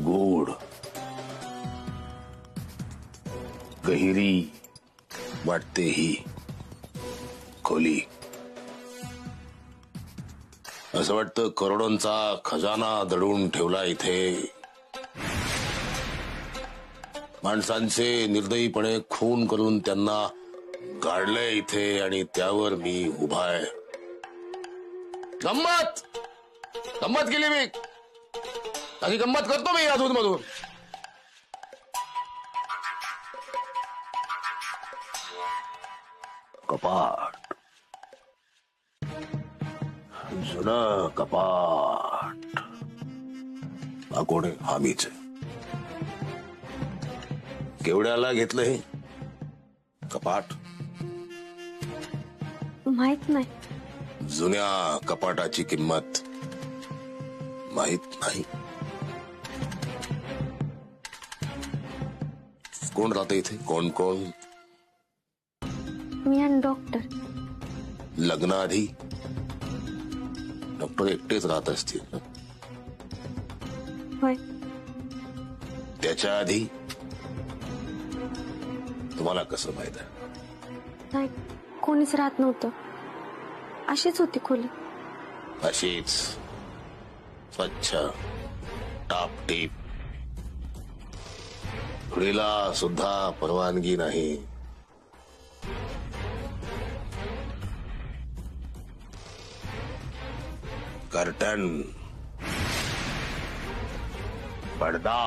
गोड गहिरी वाटते ही खोली. असं वाटतं करोडोंचा खजाना दडवून ठेवला इथे. माणसांचे निर्दयीपणे खून करून त्यांना काढलंय इथे आणि त्यावर मी उभा आहे. गंमत गंमत केली मी, अशी गंमत करतो मी अधून मधून. कपाट, जुनं कपाट. हा कोण आहे? हा मीच आहे. केवढ्याला घेतलं हे कपाट? माहित नाही. जुन्या कपाटाची किंमत माहित नाही? कोण राहते इथे? कोण कोण? मी आणि डॉक्टर. लग्नाआधी डॉक्टर एकटेच राहत असतील ना? होय. त्याच्या आधी तुम्हाला कसं माहित आहे? नाही, कोणीच राहत नव्हतं. अशीच होती खोली. अशीच स्वच्छ टापटीप. खुळीला सुद्धा परवानगी नाही. कर्टन, पडदा.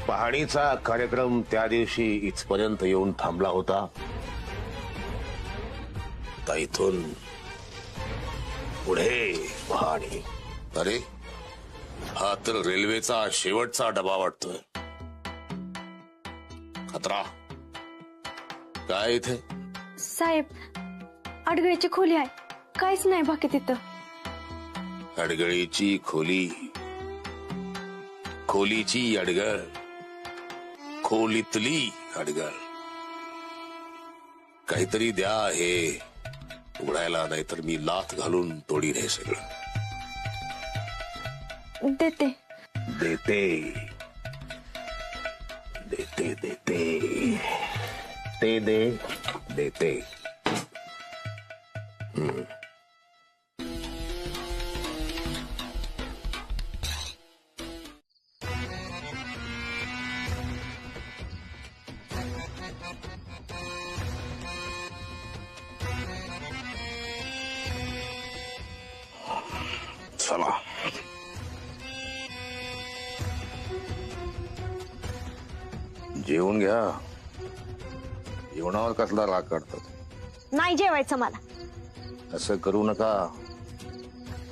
पाहणीचा कार्यक्रम त्या दिवशी इथपर्यंत येऊन थांबला होता. आता इथून पुढे पाहणी. अरे, हा तर रेल्वेचा शेवटचा डबा वाटतोय. खतरा काय इथे? साहेब, अडगळीची खोली आहे. काहीच नाही बाकी तिथं. अडगळीची खोली, खोलीची अडगळ, खोलीतली अडगळ. काहीतरी द्या हे उघडायला, नाहीतर मी लाथ घालून तोडीन हे सगळं. देते. देते देते देते ते दे देते. चला, जेवून घ्या. जेवणावर कसला राग काढतात? नाही जेवायचं मला. असं करू नका.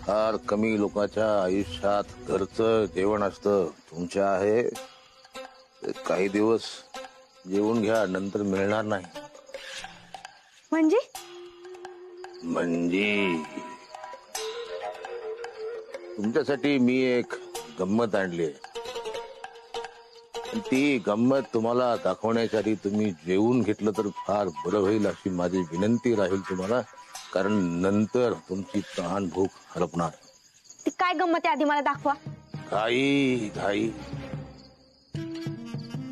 फार कमी लोकांच्या आयुष्यात घरचं जेवण असतं. तुमच्या आहे काही दिवस जेवून घ्या, नंतर मिळणार नाही. म्हणजे तुमच्यासाठी मी एक गंमत आणली. ती गंमत तुम्हाला दाखवण्याच्या आधी तुम्ही जेवून घेतलं तर फार बरं होईल, अशी माझी विनंती राहील तुम्हाला. कारण नंतर तुमची तहान भूक हरपणार. ती काय गंमत आहे आधी मला दाखवा. घाई घाई,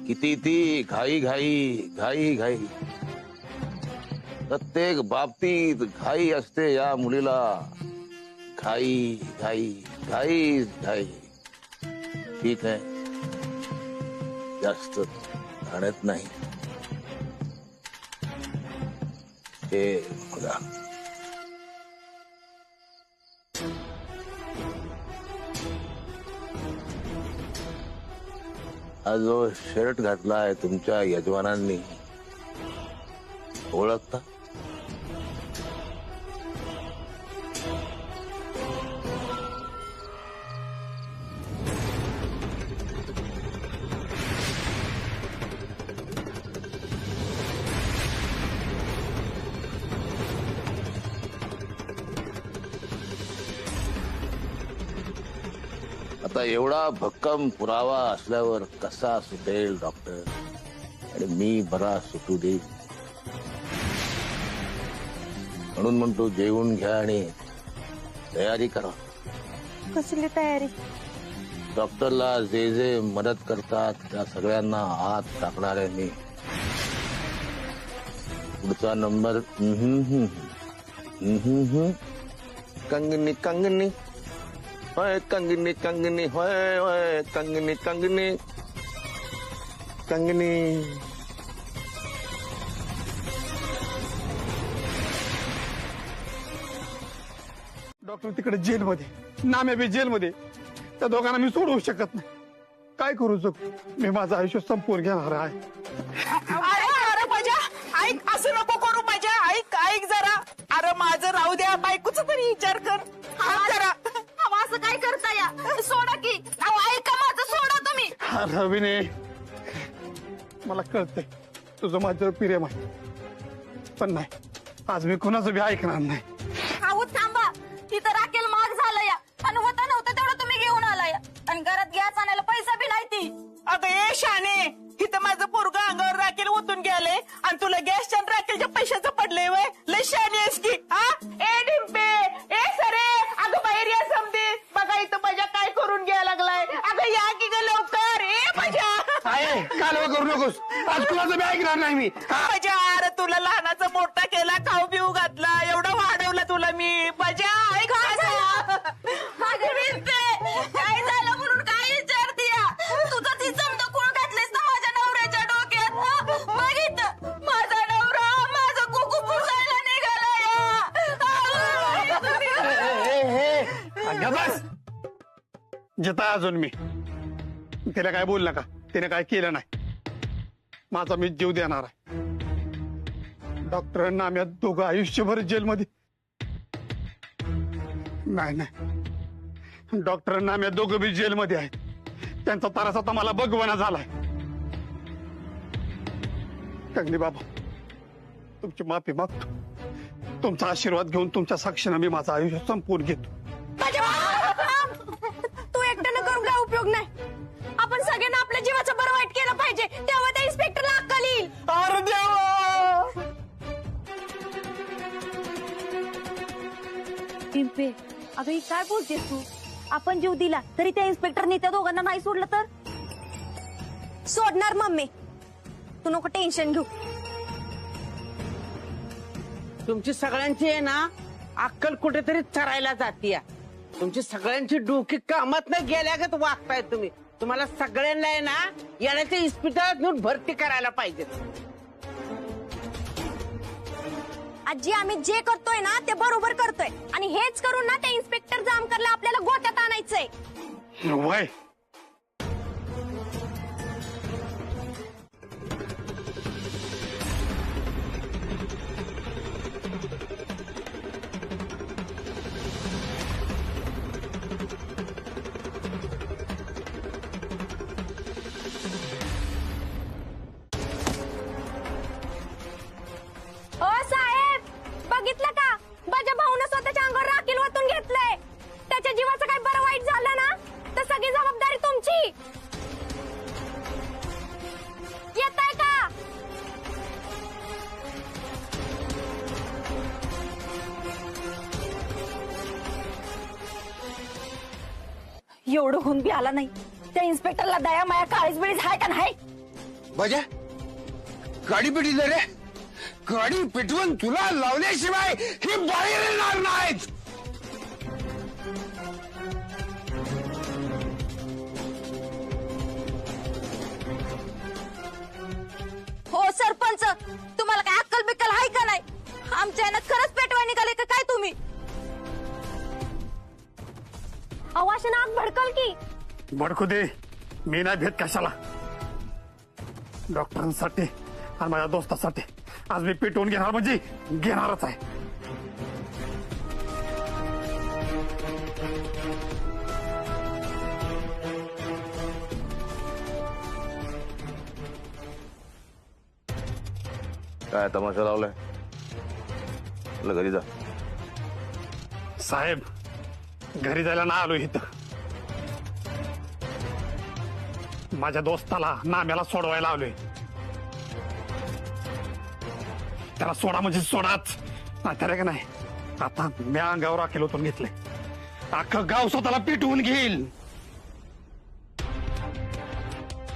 किती ती घाई घाई घाई घाई. प्रत्येक बाबतीत घाई असते या मुलीला. घाई घाई घाई घाई. ठीक आहे, जास्त आणत नाही. हे बघा, हा जो शर्ट घातला आहे तुमच्या यजमानांनी, ओळखता? आता एवढा भक्कम पुरावा असल्यावर कसा सुटेल डॉक्टर? आणि मी बरा सुटू दे म्हणून म्हणतो, जेवून घ्या आणि तयारी करा. कसली तयारी? डॉक्टरला जे जे मदत करतात त्या सगळ्यांना आत टाकणाऱ्यांनी पुढचा नंबर कंगनी कंगनी होय कंगनी कंगनी होय होय कंगनी कंगनी कंगनी. डॉक्टर तिकडे जेलमध्ये, नाम्या बी जेलमध्ये. त्या दोघांना मी सोडवू शकत नाही. काय करू शकतो? मी माझं आयुष्य संपवून घेणार आहे. अरे अरे माझ्या ऐक, असं नको करू माझ्या. ऐक ऐक जरा. अरे माझं राहू द्या, बायकोच तरी विचार कर. हा जरा असं काय करता या? सोडा की. ऐका माझं, सोडा तुम्ही. रवीने, मला कळतंय तुझं माझ्यावर प्रेम आहे, पण नाही, आज मी कुणाचं बी ऐकणार नाही. अहो थांबा, तिथं राखेल माग झालं या, आणि होता नव्हतं तेवढं तुम्ही घेऊन आला या, आणि घरात गॅस आणायला पैसा बी नाही ती. अगं ए शाने, इथं माझं पोरगं अंगावर राखेल ओतून गेले आणि तुला गॅसच्या आणि राखेलच्या पैशाचं पडलंय वय. लय शाने आहेस की. हा ए डिंपे, ए सरे, अगं बाहेर या समजे. बघा इथं माझ्या काय करून घ्यायला लागलाय. अगं या की ग लवकर. ए माझ्या कालवा करू नकोस, आज कुणाचं बी ऐकणार नाही मी. माझ्या अरे तुला लहानाचा मोठा केला, खाऊ पिऊ घातला, एवढं वाढवलं तुला मी. माझ्या ऐक काय झालं म्हणून काय विचारते या? तुझं ती समजा कोण घातलेस ना माझ्या नवऱ्याच्या डोक्यात. बघितलं, माझा नवरा माझं कुकू पुसायला निघाला. बस जिता अजून मी तिला काय बोल नका. तिने काय केलं नाही. माझा मी जीव देणार आहे. डॉक्टरांना आम्ही दोघं आयुष्यभर जेलमध्ये. नाही नाही, डॉक्टरांना आम्ही दोघं बी जेलमध्ये आहेत. त्यांचा त्रास आता मला बघवणा झालाय. कंगनी बाबा, तुमची माफी मागतो. तुमचा आशीर्वाद घेऊन तुमच्या साक्षीनं मी माझं आयुष्य संपवून घेतो. तू एकट्यानं करून काय उपयोग नाही. आपण सगळ्यांना आपल्या जीवाचं बरं वाईट केलं पाहिजे, तेव्हा त्या इन्स्पेक्टरला अक्कल येईल. अरे देवा. पिंपे, अगं ही काय बोलतेस तू? आपण जीव दिला तरी त्या इन्स्पेक्टरने त्या दोघांना नाही सोडलं तर? सोडणार मम्मी, तू नको टेन्शन घेऊ. तुमची सगळ्यांची आहे ना अक्कल कुठेतरी चरायला जातीया. तुमची सगळ्यांची डोकी कामात नाही गेल्यागत वागताय तुम्ही. तुम्हाला सगळ्यांना आहे ना येण्याच्या इस्पितळात नेऊन भरती करायला पाहिजे. आजी, आम्ही जे करतोय ना ते बरोबर करतोय, आणि हेच करून ना त्या इन्स्पेक्टर जामकरला आपल्याला गोट्यात आणायचंय. वय ओ साहेब, बघितलं का? माझ्या भाऊनं स्वतःच्या अंगावर राखील ओतून घेतलंय. त्याच्या जीवाचं काय बरं वाईट झालं ना तर सगळी जबाबदारी तुमची. येताय का? एवढं होऊन बी आला नाही. त्या इन्स्पेक्टरला दया माया काळीच बिळीच हाय का नाही? बजा गाडी पेटली रे. गाडी पेटवून तुला लावल्याशिवाय हे बाहेर येणार नाहीत. हो सरपंच, तुम्हाला काय अक्कल बिक्कल आहे का नाही? आमच्या यानं खरंच पेटवाय निघाले का काय तुम्ही? अवाशन आग भडकल की. भडकू दे, मी नाही भेट कशाला. डॉक्टरांसाठी आणि माझ्या दोस्तासाठी आज मी पेटवून घेणार म्हणजे घेणारच आहे. काय तमाशा लावलाय? आपल्या घरी जा. साहेब, घरी जायला ना आलो इथं. माझ्या दोस्ताला नाम्याला सोडवायला आलोय. त्याला सोडा म्हणजे सोडाच. नाहीतर का नाही, आता मी अंगावर राखेल ओतून घेतलंय. अख्खं गाव स्वतःला पेटवून घेईल.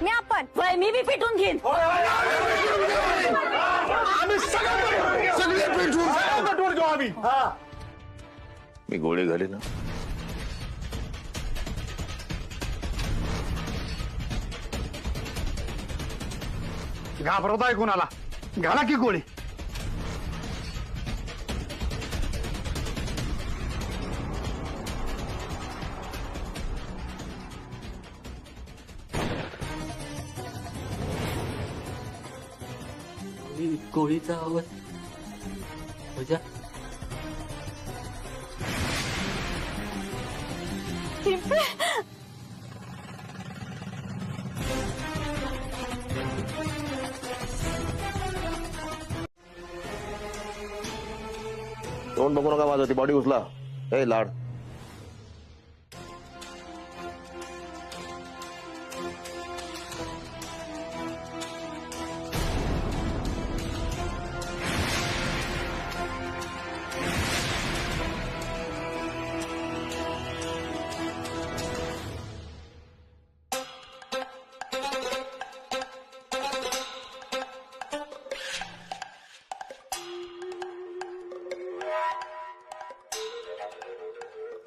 मी आपण वय मी बी पिटून घेईन. आम्ही सगळे पेटवून घेऊ आम्ही. मी गोळी घाली ना. घाबरवताय कुणाला? घाला की गोळी. गोळीचा आवाज पूजा. तोंड बघू नका माझं. ती बॉडी उचला. ए लाड.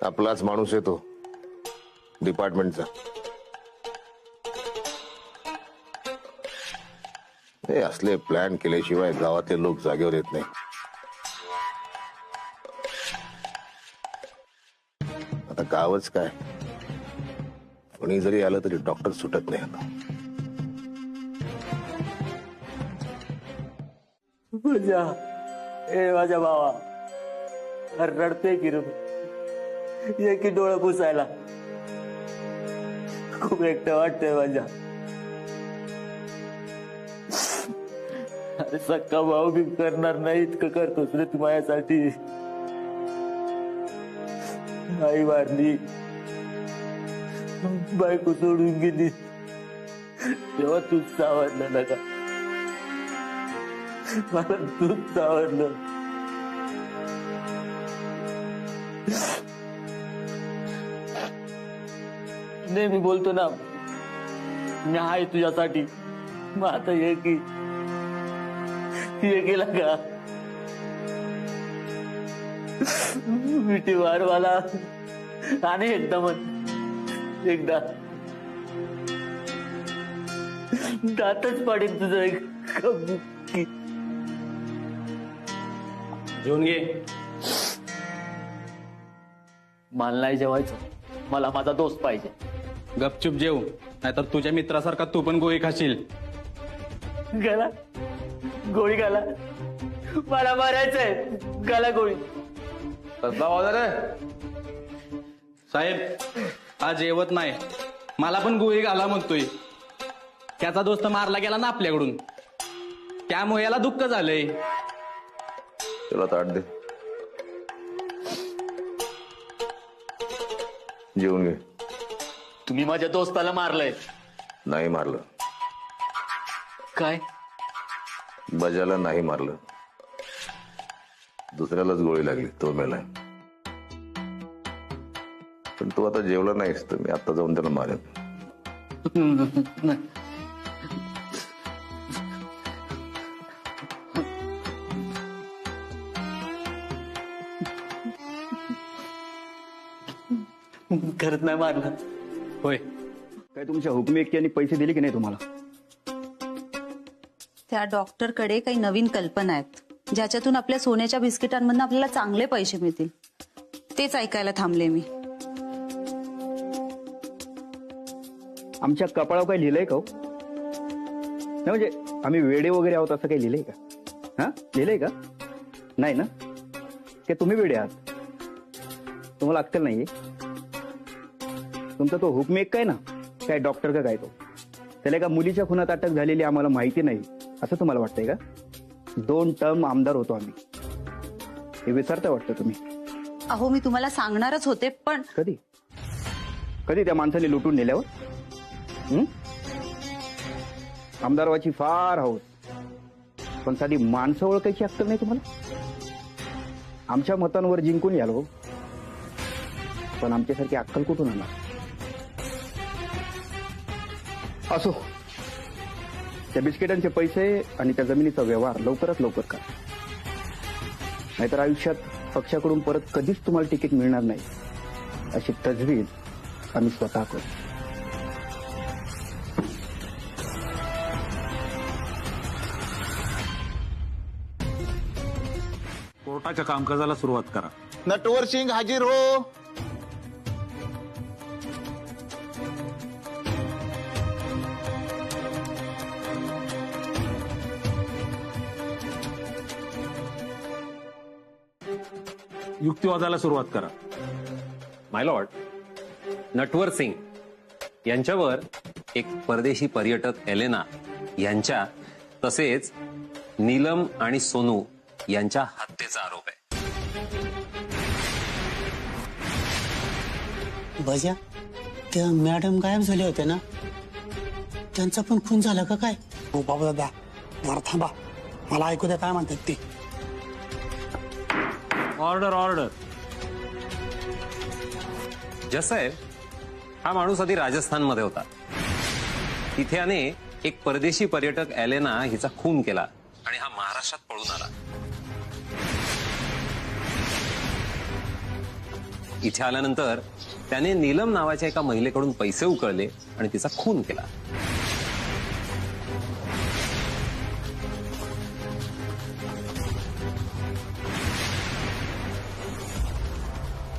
आपलाच माणूस येतो डिपार्टमेंटचा. हे असले प्लॅन केल्याशिवाय गावातले लोक जागेवर येत नाही. आता गावच काय, कोणी जरी आलं तरी डॉक्टर सुटत नाही आता. पूजा, ए माझ्या भावा, रडते की रे. ये की डोळं पुसायला. खूप एकटं वाटतंय माझ्या. अरे सक्का भाऊ बी करणार नाही इतकं करतोस रे तू माझ्यासाठी. आई वारली, बायको सोडून गेली, तेव्हा तूच सावरलं ना का? मला तूच सावरलं. नेहमी बोलतो ना मी आहे तुझ्यासाठी. मग आता ये की ये गेला का? मिठी वारवाला आणि एकदम एकदा दातच पाडीन तुझं एक. जेवून घे. मला नाही जेवायचं, मला माझा दोस्त पाहिजे. गपचूप जेव, नाहीतर तुझ्या मित्रासारखा तू पण गोळी खाशील. गाला गोळी घाला, मला मारायचंय. गाला गोळी. कसला आवाज रे? साहेब हा जेवत नाही, मला पण गोळी घाला म्हणतोय. त्याचा दोस्त मारला गेला ना आपल्याकडून, त्यामुळे याला दुःख झालंय. त्याला ताट दे. जेवून घे. तुम्ही माझ्या दोस्ताला मारलंय. नाही मारलं. काय? बजाला नाही मारलं, दुसऱ्यालाच गोळी लागली, तो मेलाय. पण तू आता जेवला नाहीस तर मी आता जाऊन त्याला मारेन. करत नाही मारलं. होय, काय तुमच्या हुकमी एकट्याने पैसे दिले की नाही तुम्हाला? त्या डॉक्टरकडे काही नवीन कल्पना आहेत ज्याच्यातून आपल्या सोन्याच्या बिस्किटांमधून आपल्याला चांगले पैसे मिळतील. तेच ऐकायला थांबले मी. आमच्या कपाळावर काही लिहिलंय का हो? नाही म्हणजे आम्ही वेडे वगैरे आहोत असं काही लिहिलंय का? हा लिहिलंय का? नाही ना? की तुम्ही वेडे आहात? तुम्हाला अक्कल नाहीये? तुमचा तो हुकमेक काय ना, काय डॉक्टर का काय तो, त्याला एका मुलीच्या खुनात अटक झालेली आम्हाला माहिती नाही असं तुम्हाला वाटतंय का? 2 टर्म आमदार होतो आम्ही, हे विसरता वाटतं तुम्ही. अहो मी तुम्हाला सांगणारच होते, पण कधी कधी त्या माणसाने लुटून नेल्यावर? आमदारवाची फार हौस, पण साधी माणसं ओळखायची अक्कल नाही तुम्हाला? आमच्या मतांवर जिंकून याल हो, पण आमच्यासारखी अक्कल कुठून आणणार? असो, त्या बिस्किटांचे पैसे आणि त्या जमिनीचा व्यवहार लवकरात लवकर करा, नाहीतर आयुष्यात पक्षाकडून परत कधीच तुम्हाला तिकीट मिळणार नाही अशी तजवीज आम्ही स्वतः करू. कोर्टाच्या कामकाजाला सुरुवात करा. नटवर सिंग हाजीर हो. युक्तिवादाला सुरुवात करा. माय लॉर्ड, नटवर सिंग यांच्यावर एक परदेशी पर्यटक एलेना यांच्या तसेच नीलम आणि सोनू यांच्या हत्येचा आरोप आहे. बजा, त्या मॅडम गायब झाले होते ना, त्यांचा पण खून झाला का काय? हो बाबा दादा, जरा थांबा, मला ऐकू द्या काय म्हणतात ते. Order order. जसाहेब, हा माणूस आधी राजस्थानमध्ये होता. तिथे याने एक परदेशी पर्यटक एलेना हिचा खून केला आणि हा महाराष्ट्रात पळून आला. इथे आल्यानंतर त्याने नीलम नावाच्या एका महिलेकडून पैसे उकळले आणि तिचा खून केला.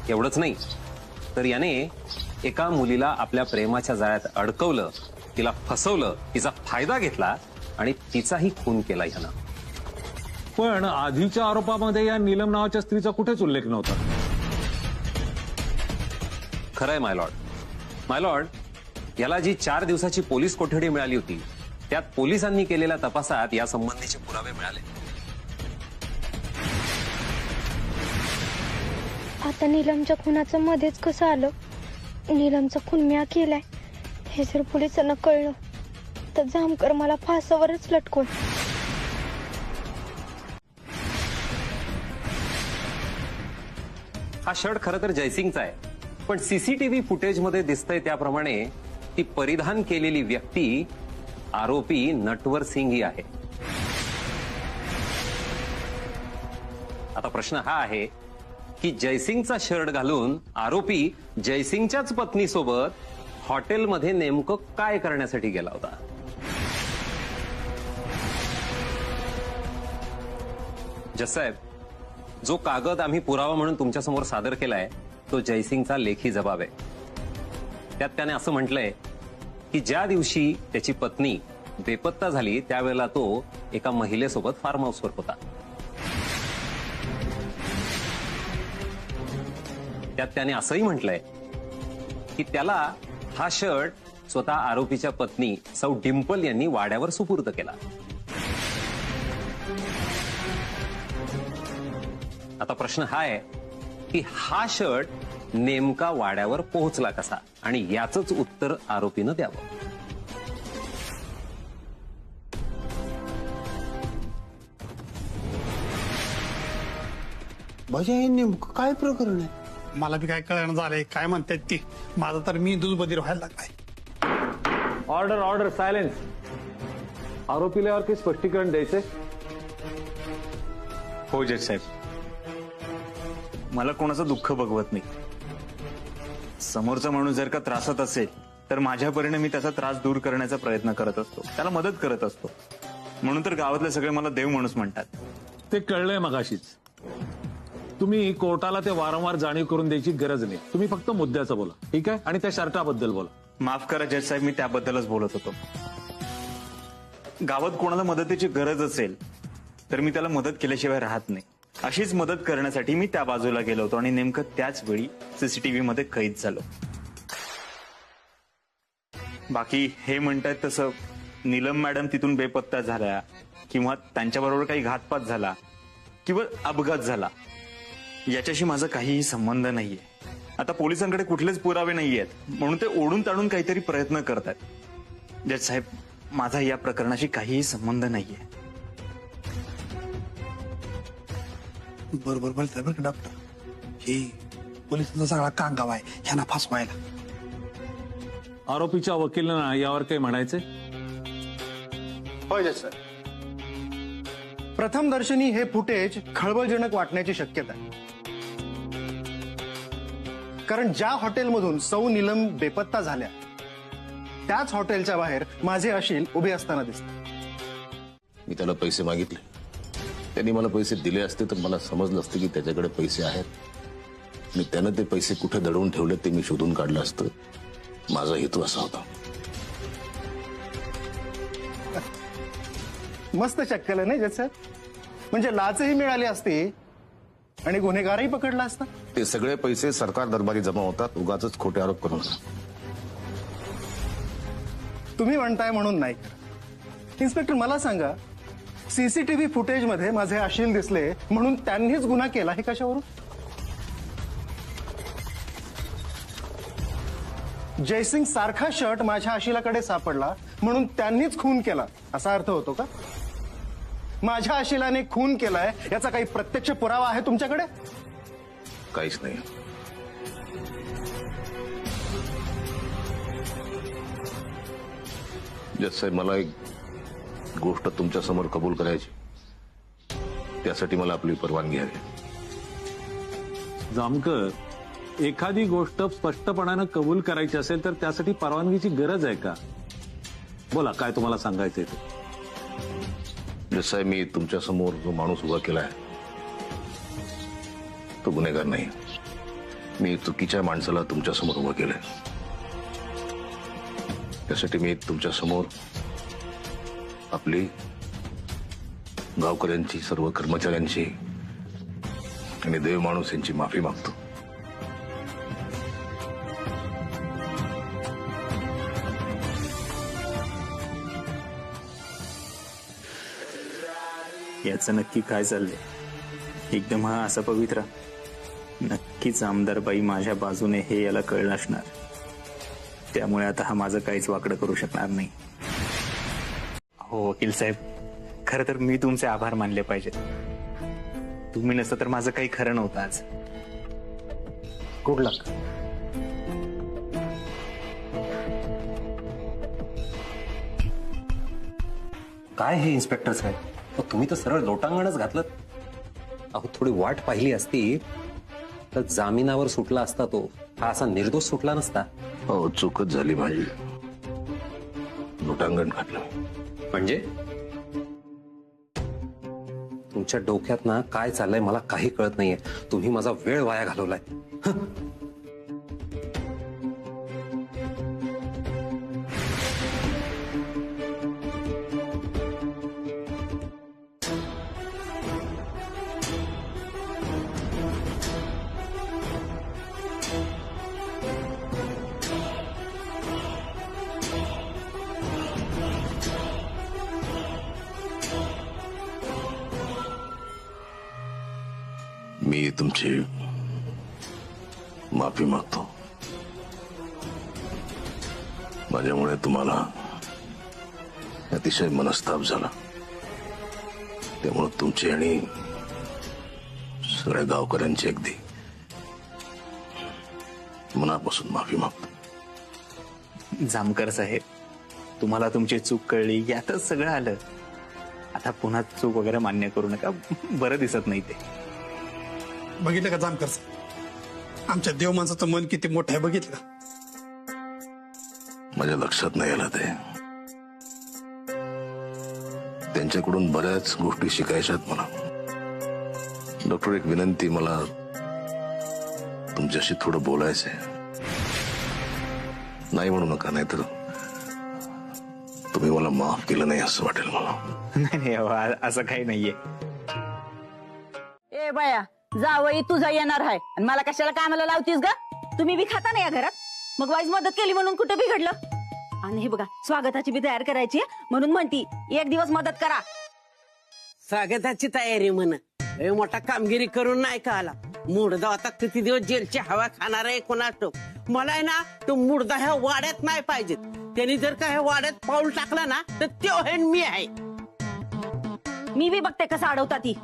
एवढंच नाही तर याने एका मुलीला आपल्या प्रेमाच्या जाळ्यात अडकवलं, तिला फसवलं, तिचा फायदा घेतला आणि तिचाही खून केला यानं. पण आधीच्या आरोपामध्ये या नीलम नावाच्या स्त्रीचा कुठेच उल्लेख नव्हता. खरंय माय लॉर्ड. माय लॉर्ड, याला जी 4 दिवसाची पोलीस कोठडी मिळाली होती त्यात पोलिसांनी केलेल्या तपासात या संबंधीचे पुरावे मिळाले. आता नीलमच्या खुनाचं मध्येच कसं आलं? नीलमचा खून म्या केलाय हे जर पोलिसांना कळलं तर जामकर मला फासावरच लटकवल. हा शर्ट खरं तर जयसिंगचा आहे, पण सीसीटीव्ही फुटेजमध्ये दिसतंय त्याप्रमाणे ती परिधान केलेली व्यक्ती आरोपी नटवर सिंग ही आहे. आता प्रश्न हा आहे की जयसिंगचा शर्ट घालून आरोपी जयसिंगच्याच पत्नीसोबत हॉटेलमध्ये नेमकं काय करण्यासाठी गेला होता? जसाहेब, जो कागद आम्ही पुरावा म्हणून तुमच्यासमोर सादर केलाय तो जयसिंगचा लेखी जबाब आहे. त्यात त्याने असं म्हटलंय की ज्या दिवशी त्याची पत्नी बेपत्ता झाली त्यावेळेला तो एका महिलेसोबत फार्म हाऊसवर होता. त्यात त्याने असंही म्हटलंय की त्याला हा शर्ट स्वतः आरोपीच्या पत्नी सौ डिंपल यांनी वाड्यावर सुपूर्द केला. आता प्रश्न हा आहे की हा शर्ट नेमका वाड्यावर पोहोचला कसा, आणि याचंच उत्तर आरोपीनं द्यावं. बजा, हे नेमकं काय प्रकरण आहे? मला बी काय कळणं झालंय, काय म्हणतात ती. माझा तर मी दुधबधीर व्हायला लागलाय. Order order. सायलेन्स. आरोपीला यावर काही स्पष्टीकरण द्यायचंय? हो जज साहेब, मला कोणाचं दुःख बघवत नाही. समोरचा माणूस जर का त्रासात असेल तर माझ्या परीने मी त्याचा त्रास दूर करण्याचा प्रयत्न करत असतो, त्याला मदत करत असतो. म्हणून तर गावातले सगळे मला देव माणूस म्हणतात. ते कळलंय मगाशीच. तुम्ही कोर्टाला ते वारंवार जाणीव करून द्यायची गरज नाही. तुम्ही फक्त मुद्द्याचं बोला, ठीक आहे? आणि त्या शर्टाबद्दल बोला. माफ करा जज साहेब, मी त्याबद्दलच बोलत होतो. गावात कोणाला मदतीची गरज असेल तर मी त्याला मदत केल्याशिवाय राहत नाही. अशीच मदत करण्यासाठी मी त्या बाजूला गेलो होतो आणि नेमकं त्याच वेळी सीसीटीव्ही मध्ये कैद झालो. बाकी हे म्हणतायत तसं नीलम मॅडम तिथून बेपत्ता झाल्या किंवा त्यांच्याबरोबर काही घातपात झाला किंवा अपघात झाला याच्याशी माझा काहीही संबंध नाहीये. आता पोलिसांकडे कुठलेच पुरावे नाहीयेत म्हणून ते ओढून ताणून काहीतरी प्रयत्न करतात. जज साहेब, माझा या प्रकरणाशी काहीही संबंध नाहीये. बरोबर बोलताय बरं का डॉक्टर. हे पोलिसांचा सगळा कांगावा आहे ह्यांना फसवायला. आरोपीच्या वकिलांना यावर काही म्हणायचंय? हो होय जज साहेब. प्रथमदर्शनी हे फुटेज खळबळजनक वाटण्याची शक्यता आहे. कारण ज्या हॉटेलमधून सौ नीलम बेपत्ता झाल्या त्याच हॉटेलच्या बाहेर माझे अशील उभे असताना दिसते. मी त्याला पैसे मागितले, त्यांनी मला पैसे दिले असते तर मला समजलं असतं की त्याच्याकडे पैसे आहेत. आणि त्यानं ते पैसे कुठे दडवून ठेवले ते मी शोधून काढलं असतं. माझा हेतू असा होता. मस्त चक्कल आहे नाही जज साहेब. म्हणजे लाचही मिळाली असती आणि गुन्हेगारही पकडला असता. ते सगळे पैसे सरकार दरबारी जमा होतात, उगाच खोटे आरोप करू नका. तुम्ही म्हणताय म्हणून नाही. इन्स्पेक्टर मला सांगा, सीसीटीव्ही फुटेज मध्ये माझे अशील दिसले म्हणून त्यांनीच गुन्हा केला हे कशावरून? जयसिंग सारखा शर्ट माझ्या अशिलाकडे सापडला म्हणून त्यांनीच खून केला असा अर्थ होतो का? माझ्या अशिलाने खून केलाय याचा काही प्रत्यक्ष पुरावा आहे तुमच्याकडे? काहीच नाही. जज साहेब, मला एक गोष्ट तुमच्या समोर कबूल करायची, त्यासाठी मला आपली परवानगी हवी. जामकर, एखादी गोष्ट स्पष्टपणानं कबूल करायची असेल तर त्यासाठी परवानगीची गरज आहे का? बोला, काय तुम्हाला सांगायचंय ते. जज साहेब, मी तुमच्या समोर जो माणूस उभा केलाय तो गुन्हेगार नाही. मी चुकीच्या माणसाला तुमच्या समोर उभं केलंय. त्यासाठी मी तुमच्या समोर आपली, गावकऱ्यांची, सर्व कर्मचाऱ्यांची आणि देव माणूस यांची माफी मागतो. याचं नक्की काय चाललंय? एकदम हा असा पवित्रा, नक्कीच आमदारबाई माझ्या बाजूने हे याला कळलं असणार. त्यामुळे आता हा माझं काहीच वाकडं करू शकणार नाही. हो वकील साहेब, खरं तर मी तुमचे आभार मानले पाहिजेत. तुम्ही नसतं तर माझं काही खरं नव्हतं आज. गुड लक. काय हे इन्स्पेक्टर साहेब, तुम्ही तर सरळ लोटांगणच घातलं. अहो, थोडी वाट पाहिली असती तर जामिनावर सुटला असता तो. हा असा निर्दोष सुटला नसता. हो, चूकच झाली माझी. लोटांगण घातलं म्हणजे तुमच्या डोक्यात ना काय चाललंय मला काही कळत नाहीये. तुम्ही माझा वेळ वाया घालवलाय. मी तुमची माफी मागतो. माझ्यामुळे तुम्हाला अतिशय मनस्ताप झाला. त्यामुळे तुमची आणि सगळ्या गावकऱ्यांची अगदी मनापासून माफी मागतो. जामकर साहेब, तुम्हाला तुमची चूक कळली यातच सगळं आलं. आता पुन्हा चूक वगैरे मान्य करू नका. बरं दिसत नाही ते. बघितलं का जामकर, आमच्या देव माणसाचं मन किती मोठं आहे बघितलं. माझ्या लक्षात नाही आलं ते. त्यांच्याकडून बऱ्याच गोष्टी शिकायच्यात मला. डॉक्टर, एक विनंती, मला तुमच्याशी थोडं बोलायचंय. नाही म्हणू नका, नाहीतर तुम्ही मला माफ केलं नाही असं वाटेल मला. नाही असं काही नाहीये. ए बाया, जावई तुझा येणार आहे आणि मला कशाला कामाला लावतीस ग? तुम्ही बी खाता ना या घरात, मग वाईज मदत केली म्हणून कुठं बिघडलं? आणि हे बघा, स्वागताची बी तयार करायची म्हणून म्हणती एक दिवस मदत करा. स्वागताची तयारी म्हण, मोठा कामगिरी करून नाही का आला? मुर्दा आता किती दिवस जेलची हवा खाणार आहे कोणास? मला आहे ना तो मुर्दा ह्या वाड्यात नाही पाहिजे. त्यांनी जर का ह्या वाड्यात पाऊल टाकला ना तर तो आहे मी आहे. मी बी बघते कसं अडवता ती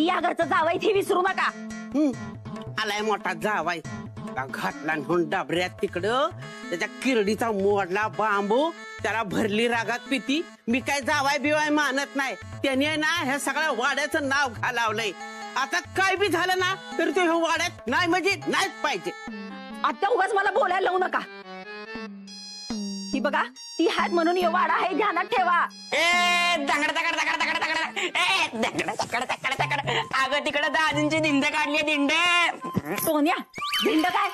या घरचं जावाई ती विसरू नका. आलाय मोठा जावाई, घातला म्हणून डाबऱ्यात तिकडं त्याच्या किरडीचा मोडला बांबू त्याला भरली रागात पिती. मी काय जावाय बिवाय मानत नाही. त्याने ना ह्या सगळ्या वाड्याचं नाव घालावलंय. आता काय बी झालं ना तर ते वाड्यात नाही म्हणजे नाहीच पाहिजे. आता उगाच मला बोलायला लावू नका. ही बघा ती हात म्हणून हे वाडा आहे, ध्यानात ठेवा. अगं तिकडे दादूंची दिंड काढली दिंड. सोन्या धिंड काय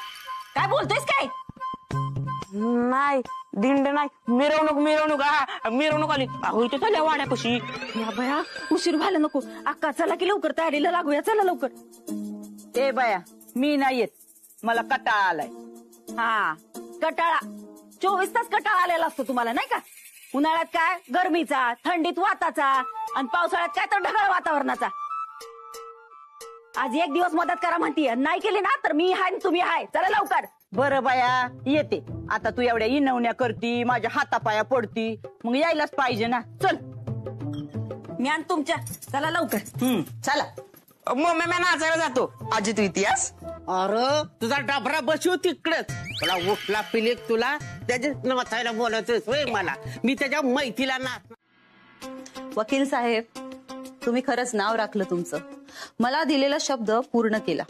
काय बोलतोयस काय? नाही दिंड नाही, मिरवणूक मिरवणूक. हा मिरवणूक आली. अहो इथे चालल्या वाड्यापाशी. या बया उशीर व्हायला नको. अक्का चला की लवकर तयारीला लागूया. चला लवकर. ए बाया मी नाही येत, मला कटाळा आलाय. हा कटाळा 24 तास कटाळा आलेला असतो तुम्हाला नाही का? उन्हाळ्यात काय गरमीचा, थंडीत वाताचा, आणि पावसाळ्यात काय तर ढगाळ वातावरणाचा. आज एक दिवस मदत करा म्हणतीये, नाही केली ना तर मी हाय तुम्ही हाय. चला लवकर. बरं बाया येते. आता तू एवढ्या इनवण्या करती, माझ्या हातापाया पडती, मग यायलाच पाहिजे ना. चल मी आणि तुमच्या. चला लवकर. चला. मम्मी मी नाचायला जातो. आजी तू इतिहास. अरे तुझा डबरा बसव तिकडच. तुला उठला पिले तुला त्याच्या नमस्तायला बोलतोय होय मला. मी त्याच्या मैतीला नाच. वकील साहेब, तुम्ही खरंच नाव राखलं तुमचं. मला दिलेला शब्द पूर्ण केला.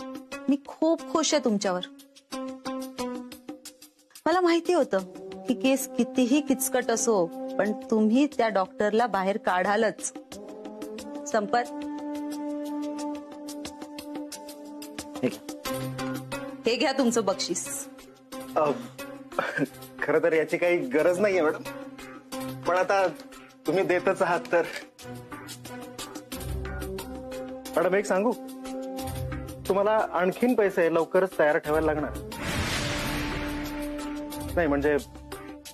मी खूप खुश आहे तुमच्यावर. मला माहिती होतं की केस कितीही किचकट असो पण तुम्ही त्या डॉक्टरला बाहेर काढालच. संपत, हे घ्या तुमचं बक्षीस. खरं तर याची काही गरज नाहीये मॅडम, पण आता तुम्ही देतच आहात तर. मॅडम एक सांगू, तुम्हाला आणखीन पैसे लवकरच तयार ठेवायला लागणार. नाही म्हणजे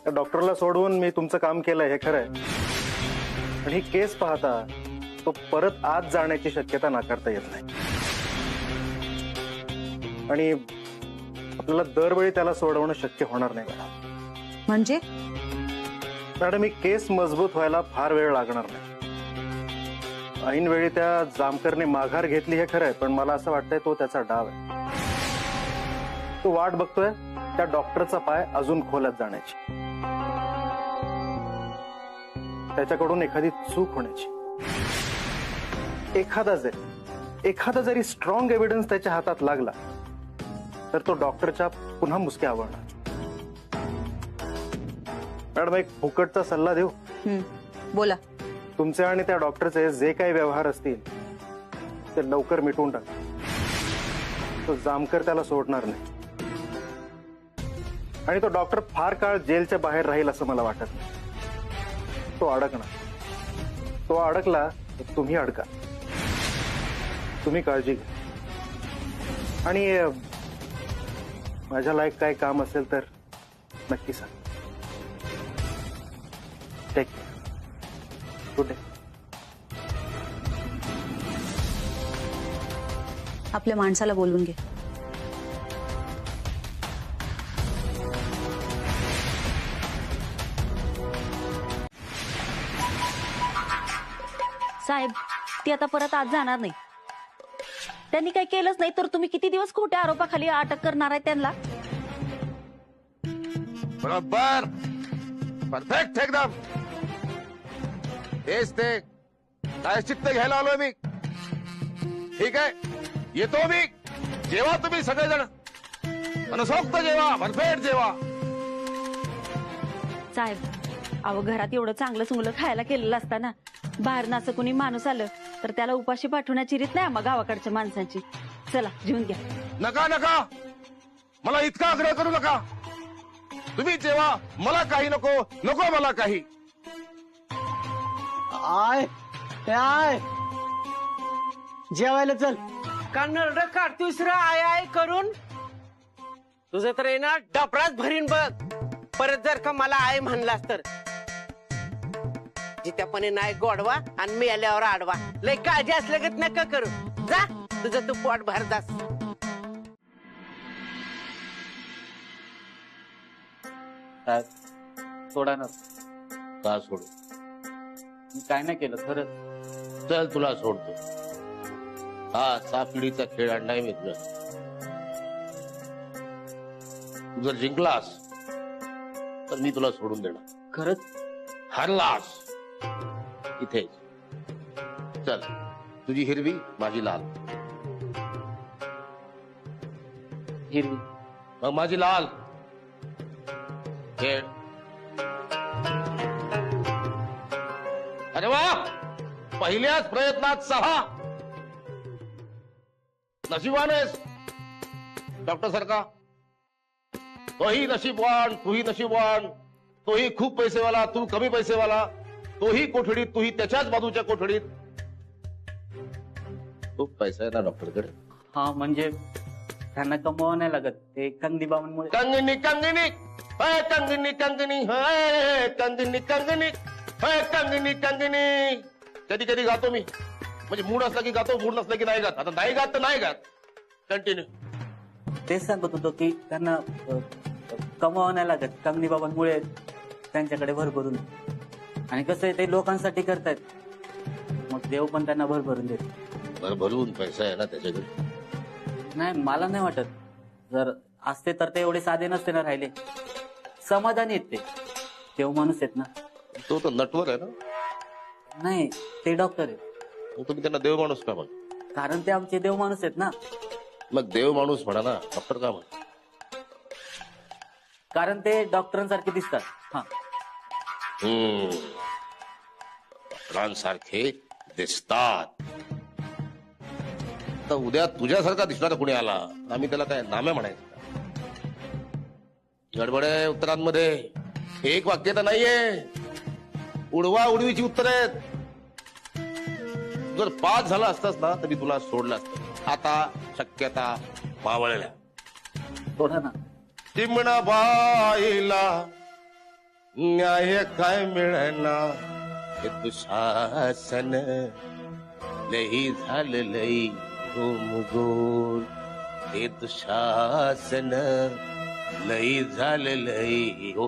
डॉक्टरला सोडवून मी तुमचं काम केलंय हे खरंय, पण ही केस पाहता तो परत आत जाण्याची शक्यता नाकारता येत नाही. आणि आपल्याला दरवेळी त्याला सोडवणं शक्य होणार नाही मॅडम. म्हणजे मॅडम ही केस मजबूत व्हायला फार वेळ लागणार नाही. ऐन वेळी त्या जामकरने माघार घेतली हे खरंय, पण मला असं वाटतंय तो त्याचा डाव आहे. तो वाट बघतोय त्या डॉक्टरचा पाय अजून खोलात जाण्याची, त्याच्याकडून एखादी चूक होण्याची. एखादा जरी स्ट्रॉंग एव्हिडन्स त्याच्या हातात लागला तर तो डॉक्टरच्या पुन्हा मुसक्या आवडणार. मॅडम एक फुकटचा सल्ला देऊ? बोला. तुमचे आणि त्या डॉक्टरचे जे काही व्यवहार असतील ते लवकर मिटवून टाका. तो जामकर त्याला सोडणार नाही आणि तो डॉक्टर फार काळ जेलच्या बाहेर राहील असं मला वाटत नाही. तो अडकणार. तो अडकला तर तुम्ही अडका. तुम्ही काळजी घ्या आणि माझ्या लायक काय काम असेल तर नक्की सांग. Take care. Good day. आपल्या माणसाला बोलवून घे. साहेब ती आता परत आज जाणार नाही. त्यांनी काही केलंच नाही तर तुम्ही किती दिवस खोट्या आरोपाखाली अटक करणार आहे त्यांना? बरोबर, परफेक्ट एकदम. तेच ते प्रायश्चित्त घ्यायला आलोय मी. ठीक आहे, येतो मी. जेवा तुम्ही सगळेजण, मनसोक्त जेवा, परफेक्ट जेवा. साहेब अहो घरात एवढं चांगलं चुंगलं खायला केलेलं असताना बाहेर असं कुणी माणूस आलं तर त्याला उपाशी पाठवण्याची रीत नाही मग गावाकडच्या माणसांची. चला जेवून घ्या. नका नका, मला इतका आग्रह करू नका. तुम्ही जेवा, मला काही नको, नको मला काही. आय आय जेवायला चल. का नरड काढतोयस रे आय आय करून? तुझं तर आहे ना डबराच भरीन बघ. परत जर का मला आय म्हणलास तर जित्यापणे नाही गोडवा आणि मेल्यावर आडवा. लय काळजी असल्यागत नका करू. जा तुझं तू पोट भर जास. सोडा ना. का सोडू? काय नाही केलं खरंच. चल तुला सोडतो. हा सापडीचा खेळ आणलाय मी तुला. तू जर जिंकलास तर मी तुला सोडून देणार. खरंच हरलास इथे चल, तुझी हिरवी माझी लाल, हिरवी मग माझी लाल. खेळ. अरे वा, पहिल्याच प्रयत्नात 6. नशिबान आहेस डॉक्टर सारखा. तोही नशीबवान, तूही नशीबवान. तोही खूप पैसेवाला, तू कमी पैसेवाला. तोही कोठडीत, तूही त्याच्याच बाजूच्या कोठडीत. खूप पैसा आहे ना डॉक्टरकडे. हा म्हणजे त्यांना कमवावं नाही लागत, ते कंगनी बाबांमुळे. कंगनी कंगनी हाय, कंगनी कंगनी हाय, कंगनी कंगनी हाय, कंगनी कंगनी. कधी कधी गातो मी, म्हणजे मूड असला की गातो, मूड नसला की नाही गात. आता नाही गात तर नाही गात. कंटिन्यू. तेच सांगत होतो की त्यांना कमवावं नाही लागत, कंगनी बाबांमुळे त्यांच्याकडे भरभरून. आणि कसं आहे, ते लोकांसाठी करतायत, मग देव पण त्यांना भरभरून देत. भरभरून पैसा आहे ना त्याच्याकडे. नाही, मला नाही वाटत. जर असते तर ते एवढे साधे नसते ना राहिले. समाधानी आहेत ते, देव माणूस आहेत ना. तो तर नटवर आहे ना. नाही, ते डॉक्टर आहेत. मग तुम्ही त्यांना देव माणूस का म्हण? कारण ते आमचे देव माणूस आहेत ना. मग देव माणूस म्हणा ना, डॉक्टर का म्हण? कारण ते डॉक्टरांसारखे दिसतात. हा, डॉक्टरांसारखे दिसतात. तर उद्या तुझ्यासारखा दिसणारा कुणी आला, आम्ही त्याला काय नामे म्हणायचं? गडबडे उत्तरांमध्ये एक वाक्य तर नाहीये, उडवा उडवीची उत्तर आहेत. जर पास झाला असतास ना तर मी तुला सोडलं असतं. आता शक्यता मावळल्या. सोडा ना. चिमणा बाईला न्याय काय मिळना, हे दुःशासन लई झालं लई गोमगोल. हे दुःशासन लई झालं लई हो.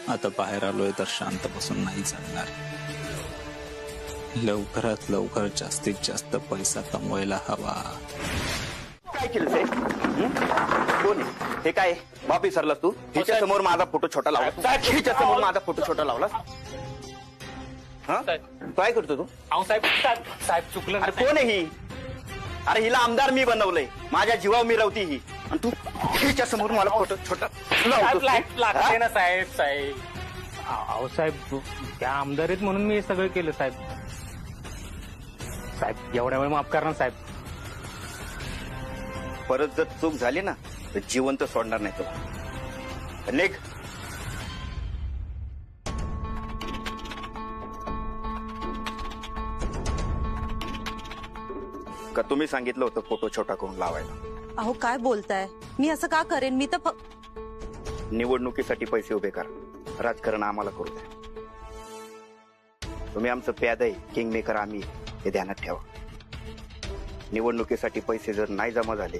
आता बाहेर आलोय तर शांत बसून नाही चालणार. लवकरात लवकर जास्तीत जास्त पैसा कमवायला हवा. काय केलं ते? कोण आहे? हे काय बाप विसरलास तू? हिच्या समोर माझा फोटो छोटा लावला. हिच्या समोर माझा फोटो छोटा लावला. हा, काय करतो तू? साहेब चुकलं. अरे कोण आहे ही? अरे हिला आमदार मी बनवलंय, माझ्या जीवावर मिरवती ही, आणि तू हिच्या समोर मला फोटो छोटा लागते ना साहेब. साहेब अहो साहेब, त्या आमदार आहेत म्हणून मी हे सगळं केलं साहेब. साहेब एवढ्या वेळ माफ करणार साहेब. परत जर चूक झाली ना तर जिवंत सोडणार नाही तुला. निघ. का तुम्ही सांगितलं होतं फोटो छोटा करून लावायला? अहो काय बोलताय, मी असं का करेन? मी तर निवडणुकीसाठी पैसे उभे करा, राजकारण आम्हाला करू द्या. तुम्ही आमचं प्याद आहे, किंग मेकर आम्ही, हे ध्यानात ठेवा. निवडणुकीसाठी पैसे जर नाही जमा झाले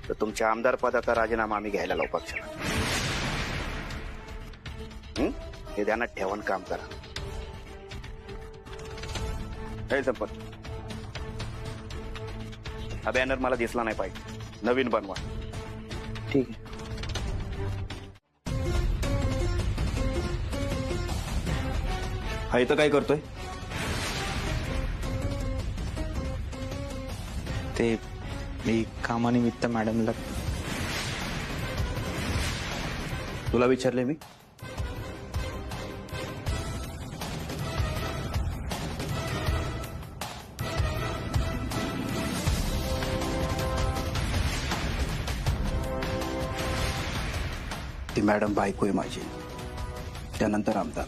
तर तुमच्या आमदार पदाचा राजीनामा आम्ही घ्यायला लावू पक्षाला. हे ध्यानात ठेवा आणि काम करा. हे संपत. हा बॅनर मला दिसला नाही पाहिजे, नवीन बनवा. ठीक आहे. हा इथं काय करतोय? ते मी कामानिमित्त मॅडमला. तुला विचारले मी? ती मॅडम बायको आहे माझी, त्यानंतर आमदार.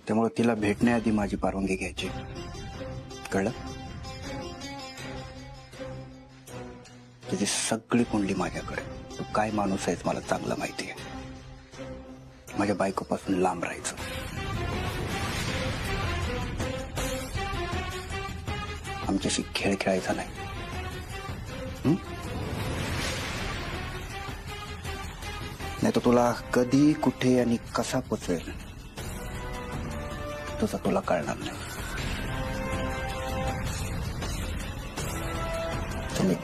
त्यामुळे तिला भेटण्याआधी माझी परवानगी घ्यायची, कळलं? तिची सगळी कुंडली माझ्याकडे. तू काय माणूस आहेस मला चांगलं माहिती आहे. माझ्या बायकोपासून लांब राहायचं. आमच्याशी खेळ खेळायचा नाही. नाही तर तुला कधी कुठे आणि कसा पोचवेल तुझं तुला कळणार नाही. तुम्ही